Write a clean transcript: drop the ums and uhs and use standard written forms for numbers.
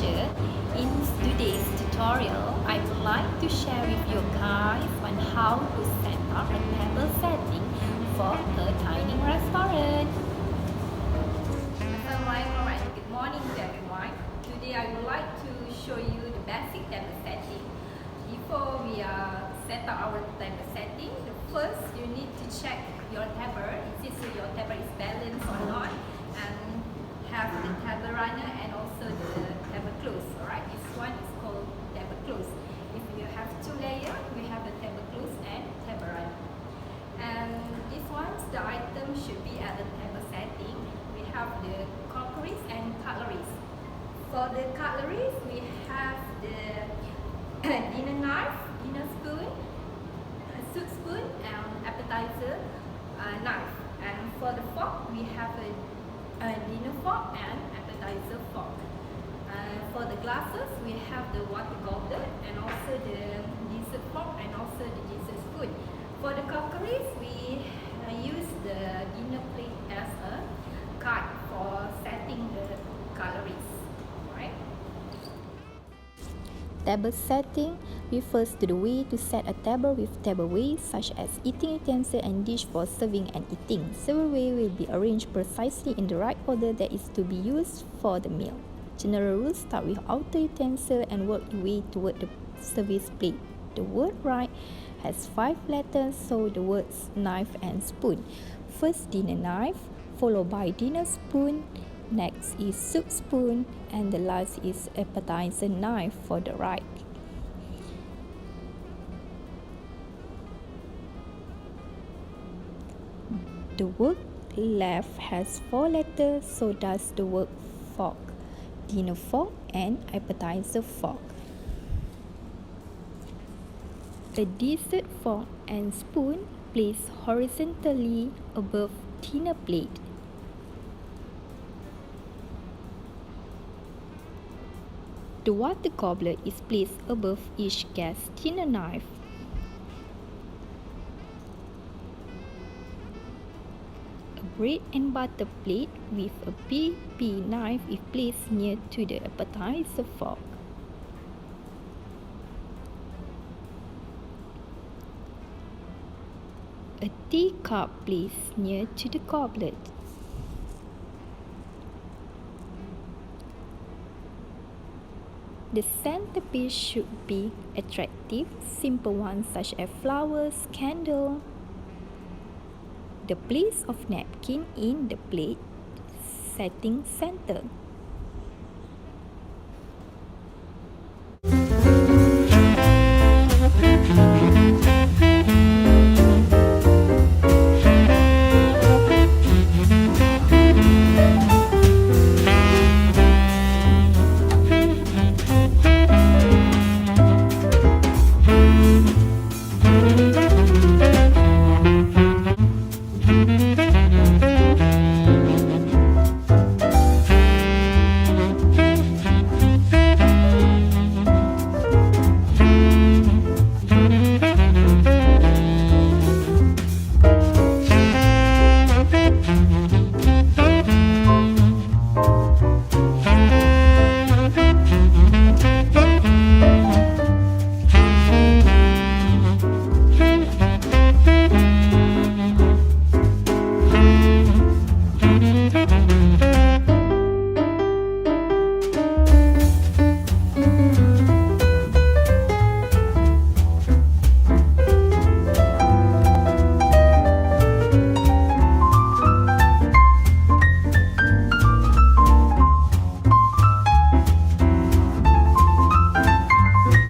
teacher. In today's tutorial, I would like to share with you guys on how to set up a table setting for a dining restaurant. Assalamualaikum and good morning to everyone. Today I would like to show you the basic table setting. Before we set up our table setting, first you need to check your table, if your table is balanced or not, and have the table runner and also the tablecloth. Alright, this one is called tablecloth. If you have two layers, we have the tablecloth and table runner. And this one, the item should be at the table setting. We have the crockeries and cutleries. For the cutleries, we have the dinner knife, dinner spoon, soup spoon, and appetizer knife. And for the fork, we have a dinner fork and appetizer fork. For the glasses, we have the water goblet and also the dessert fork and also the dessert spoon. For the crockeries, we use the dinner plate as a card for setting the cutleries. Right? Table setting refers to the way to set a table with tableware such as eating utensil and dish for serving and eating. Silverware will be arranged precisely in the right order that is to be used for the meal. General rules: start with outer utensil and work your way toward the service plate. The word right has 5 letters, so the words knife and spoon. First dinner knife, followed by dinner spoon. Next is soup spoon, and the last is appetizer knife for the right. The word left has 4 letters, so does the word fork, dinner fork and appetizer fork. A dessert fork and spoon placed horizontally above dinner plate. The water goblet is placed above each guest's dinner knife. A bread and butter plate with a BP knife is placed near to the appetizer fork. A teacup placed near to the goblet. The centerpiece should be attractive, simple ones such as flowers, candle. The place of napkin in the plate setting center.